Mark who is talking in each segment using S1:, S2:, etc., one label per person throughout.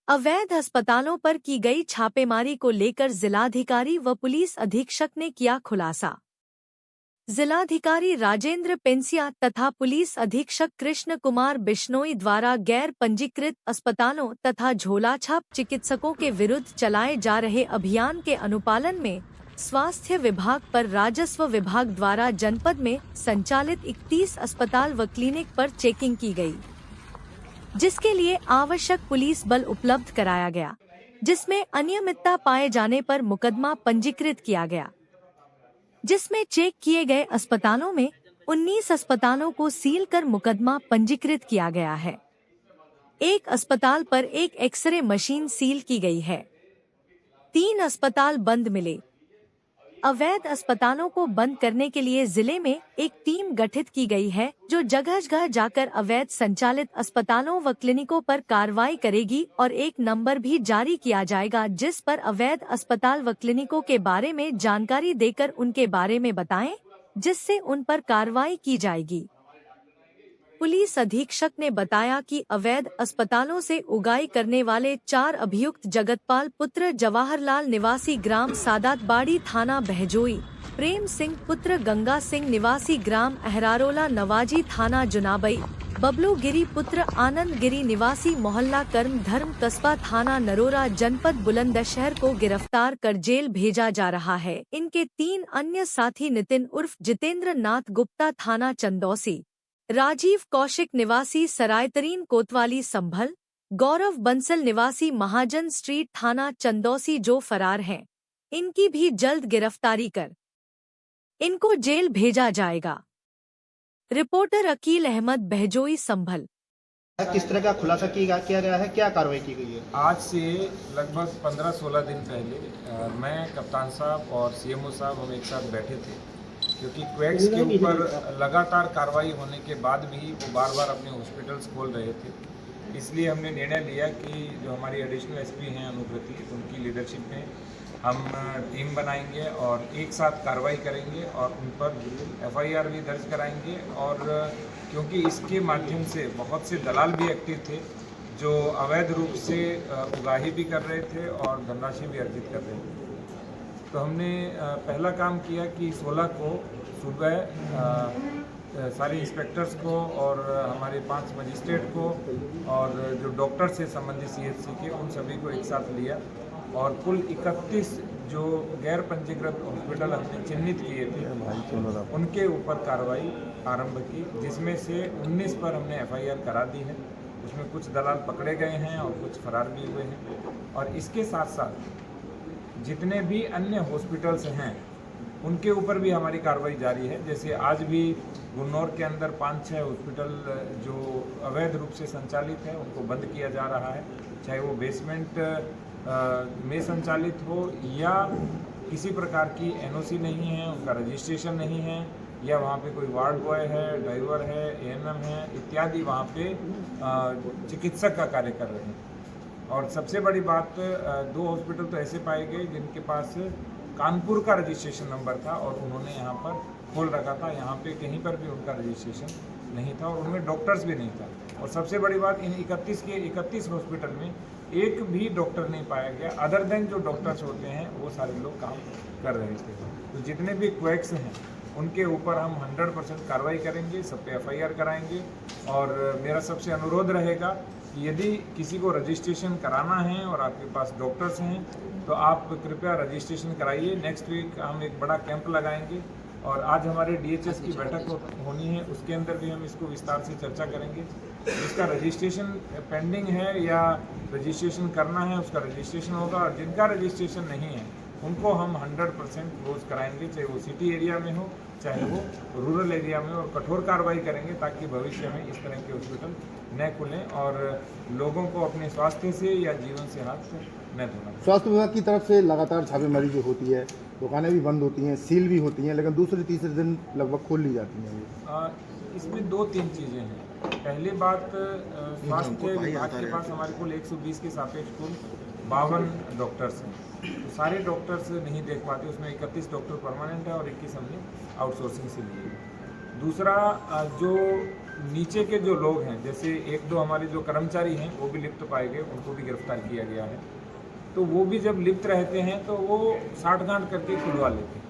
S1: अवैध अस्पतालों पर की गई छापेमारी को लेकर जिलाधिकारी व पुलिस अधीक्षक ने किया खुलासा। जिलाधिकारी राजेंद्र पेंसिया तथा पुलिस अधीक्षक कृष्ण कुमार बिश्नोई द्वारा गैर पंजीकृत अस्पतालों तथा झोलाछाप चिकित्सकों के विरुद्ध चलाए जा रहे अभियान के अनुपालन में स्वास्थ्य विभाग पर राजस्व विभाग द्वारा जनपद में संचालित 31 अस्पताल व क्लिनिक पर चेकिंग की गई, जिसके लिए आवश्यक पुलिस बल उपलब्ध कराया गया, जिसमें अनियमितता पाए जाने पर मुकदमा पंजीकृत किया गया, जिसमें चेक किए गए अस्पतालों में 19 अस्पतालों को सील कर मुकदमा पंजीकृत किया गया है। एक अस्पताल पर एक एक्सरे मशीन सील की गई है। 3 अस्पताल बंद मिले। अवैध अस्पतालों को बंद करने के लिए जिले में एक टीम गठित की गई है, जो जगह जगह जाकर अवैध संचालित अस्पतालों व क्लिनिकों पर कार्रवाई करेगी और एक नंबर भी जारी किया जाएगा, जिस पर अवैध अस्पताल व क्लिनिकों के बारे में जानकारी देकर उनके बारे में बताएं, जिससे उन पर कार्रवाई की जाएगी। पुलिस अधीक्षक ने बताया कि अवैध अस्पतालों से उगाई करने वाले 4 अभियुक्त जगतपाल पुत्र जवाहरलाल निवासी ग्राम सादातबाड़ी थाना बहजोई, प्रेम सिंह पुत्र गंगा सिंह निवासी ग्राम अहरारोला नवाजी थाना जुनाबई, बबलू गिरी पुत्र आनंद गिरी निवासी मोहल्ला कर्म धर्म कस्बा थाना नरोरा जनपद बुलंदशहर को गिरफ्तार कर जेल भेजा जा रहा है। इनके 3 अन्य साथी नितिन उर्फ जितेंद्र नाथ गुप्ता थाना चंदौसी, राजीव कौशिक निवासी सरायतरीन कोतवाली संभल, गौरव बंसल निवासी महाजन स्ट्रीट थाना चंदौसी जो फरार हैं, इनकी भी जल्द गिरफ्तारी कर इनको जेल भेजा जाएगा। रिपोर्टर अकील अहमद, बहजोई, संभल।
S2: किस तरह का खुलासा किया गया है, क्या कार्रवाई की गई है?
S3: आज से लगभग 15-16 दिन पहले मैं, कप्तान साहब और सीएमओ साहब हम एक साथ बैठे थे, क्योंकि क्वैक्स के ऊपर लगातार कार्रवाई होने के बाद भी वो बार बार अपने हॉस्पिटल्स खोल रहे थे। इसलिए हमने निर्णय लिया कि जो हमारी एडिशनल एसपी हैं अनुकृति, उनकी लीडरशिप में हम टीम बनाएंगे और एक साथ कार्रवाई करेंगे और उन पर एफआईआर भी दर्ज कराएंगे। और क्योंकि इसके माध्यम से बहुत से दलाल भी एक्टिव थे जो अवैध रूप से उगाही भी कर रहे थे और धनराशि भी अर्जित कर रहे थे, तो हमने पहला काम किया कि 16 को सुबह सारे इंस्पेक्टर्स को और हमारे 5 मजिस्ट्रेट को और जो डॉक्टर से संबंधित सीएचसी के, उन सभी को एक साथ लिया और कुल 31 जो गैर पंजीकृत हॉस्पिटल हमने चिन्हित किए थे उनके ऊपर कार्रवाई आरंभ की, जिसमें से 19 पर हमने एफआईआर करा दी है। उसमें कुछ दलाल पकड़े गए हैं और कुछ फरार भी हुए हैं। और इसके साथ साथ जितने भी अन्य हॉस्पिटल्स हैं उनके ऊपर भी हमारी कार्रवाई जारी है। जैसे आज भी गुन्नौर के अंदर 5-6 हॉस्पिटल जो अवैध रूप से संचालित है उनको बंद किया जा रहा है, चाहे वो बेसमेंट में संचालित हो या किसी प्रकार की एनओसी नहीं है, उनका रजिस्ट्रेशन नहीं है, या वहाँ पे कोई वार्ड बॉय है, ड्राइवर है, एएनएम है इत्यादि वहाँ पे चिकित्सक का कार्य कर रहे हैं। और सबसे बड़ी बात, 2 हॉस्पिटल तो ऐसे पाए गए जिनके पास कानपुर का रजिस्ट्रेशन नंबर था और उन्होंने यहाँ पर खोल रखा था, यहाँ पे कहीं पर भी उनका रजिस्ट्रेशन नहीं था और उनमें डॉक्टर्स भी नहीं था। और सबसे बड़ी बात, इन 31 हॉस्पिटल में एक भी डॉक्टर नहीं पाया गया, अदर देन जो डॉक्टर्स होते हैं वो सारे लोग काम कर रहे थे। तो जितने भी क्वैक्स हैं उनके ऊपर हम 100% कार्रवाई करेंगे, सब पे एफआईआर कराएंगे। और मेरा सबसे अनुरोध रहेगा कि यदि किसी को रजिस्ट्रेशन कराना है और आपके पास डॉक्टर्स हैं तो आप कृपया रजिस्ट्रेशन कराइए। नेक्स्ट वीक हम एक बड़ा कैंप लगाएंगे और आज हमारे डीएचएस की बैठक होनी है, उसके अंदर भी हम इसको विस्तार से चर्चा करेंगे। जिसका रजिस्ट्रेशन पेंडिंग है या रजिस्ट्रेशन करना है उसका रजिस्ट्रेशन होगा, और जिनका रजिस्ट्रेशन नहीं है उनको हम 100% क्लोज कराएंगे, चाहे वो सिटी एरिया में हो चाहे वो रूरल एरिया में, और कठोर कार्रवाई करेंगे ताकि भविष्य में इस तरह के हॉस्पिटल न खुलें और लोगों को अपने स्वास्थ्य से या जीवन से हाथ न धोना।
S2: स्वास्थ्य विभाग की तरफ से लगातार छापेमारी जो होती है, दुकानें भी बंद होती हैं, सील भी होती हैं, लेकिन दूसरे तीसरे दिन लगभग खोल ली जाती हैं।
S3: इसमें 2-3 चीज़ें हैं। पहली बात, स्वास्थ्य विभाग के पास हमारे कुल 120 के सापेक्ष कुल 52 डॉक्टर्स हैं, तो सारे डॉक्टर्स नहीं देख पाते। उसमें 31 डॉक्टर परमानेंट है और 21 हमने आउटसोर्सिंग से लिए। दूसरा, जो नीचे के जो लोग हैं, जैसे एक दो हमारे जो कर्मचारी हैं वो भी लिप्त पाए गए, उनको भी गिरफ्तार किया गया है। तो वो भी जब लिप्त रहते हैं तो वो साठगांठ करके खुलवा लेते हैं।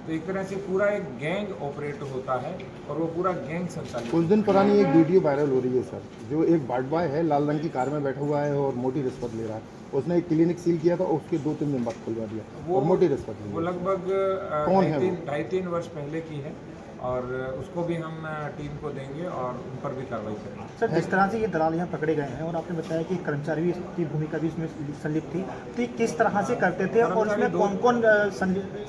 S3: तो एक तरह से पूरा एक गैंग ऑपरेट होता है और वो पूरा गैंग संचालित।
S2: कुछ दिन पुरानी एक वीडियो वायरल हो रही है सर, जो एक बाट बॉय है लाल रंग की कार में बैठा हुआ है और मोटी रिश्वत ले रहा है। उसने एक क्लिनिक सील किया था, उसके 2-3 दिन बाद खुलवा दिया और मोटी रिश्वत
S3: वो लगभग
S2: कौन है वो?
S3: 2.5-3 वर्ष पहले की है और उसको भी हम टीम को देंगे और उन पर भी कार्रवाई करेंगे।
S4: सर, जिस तरह से ये दलाल यहाँ पकड़े गए हैं और आपने बताया कि कर्मचारी भी की भूमिका भी इसमें संलिप्त थी, तो ये किस तरह से करते थे और इसमें कौन कौन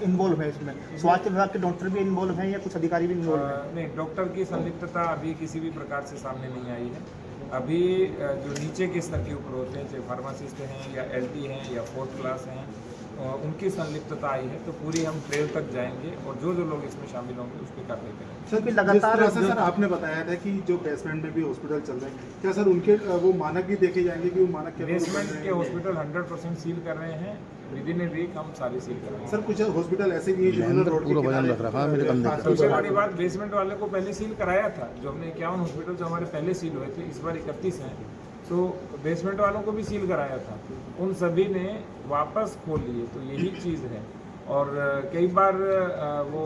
S4: इन्वॉल्व है? इसमें स्वास्थ्य विभाग के डॉक्टर भी इन्वॉल्व हैं या कुछ अधिकारी भी इन्वॉल्व हैं?
S3: नहीं, डॉक्टर की संलिप्तता अभी किसी भी प्रकार से सामने नहीं आई है। अभी जो नीचे के स्तर के ऊपर होते हैं, चाहे फार्मासिस्ट हैं या LT हैं या 4th क्लास हैं, उनकी संलिप्तता आई है। तो पूरी हम ट्रेल तक जाएंगे और जो जो लोग इसमें शामिल होंगे उस पर कार्रवाई करेंगे।
S4: क्योंकि लगातार
S5: सर आपने बताया था कि जो बेसमेंट में भी हॉस्पिटल चल रहे हैं, क्या सर उनके वो मानक भी देखे जाएंगे कि वो मानक क्या
S3: बेसमेंट के हॉस्पिटल 100% सील कर रहे हैं। विदिन ए वीक हम सारे सील कर रहे हैं।
S5: सर कुछ हॉस्पिटल ऐसे भी है जिन्होंने रोड के किनारे
S3: सबसे बड़ी बात, बेसमेंट वाले को पहले सील कराया था। जो हमने 51 हॉस्पिटल जो हमारे पहले सील हुए थे, इस बार 31 हैं, तो बेसमेंट वालों को भी सील कराया था, उन सभी ने वापस खोल लिए। तो यही चीज़ है। और कई बार वो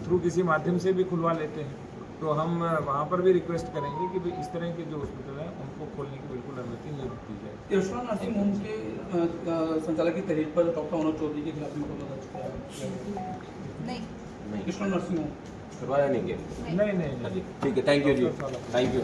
S3: थ्रू किसी माध्यम से भी खुलवा लेते हैं। तो हम वहाँ पर भी रिक्वेस्ट करेंगे कि भाई इस तरह के जो हॉस्पिटल हैं उनको खोलने की बिल्कुल अनुमति नहीं दी जाए।
S6: यशवंत नर्सिंग होम के संचालक की तहरीर पर डॉक्टर मनोज चौधरी के खिलाफ मुकदमा दर्ज किया है।
S7: नहीं,
S6: यशवंत नर्सिंग होम
S7: करवाया नहीं गया।
S3: नहीं।
S7: ठीक है, थैंक यू जी, थैंक यू।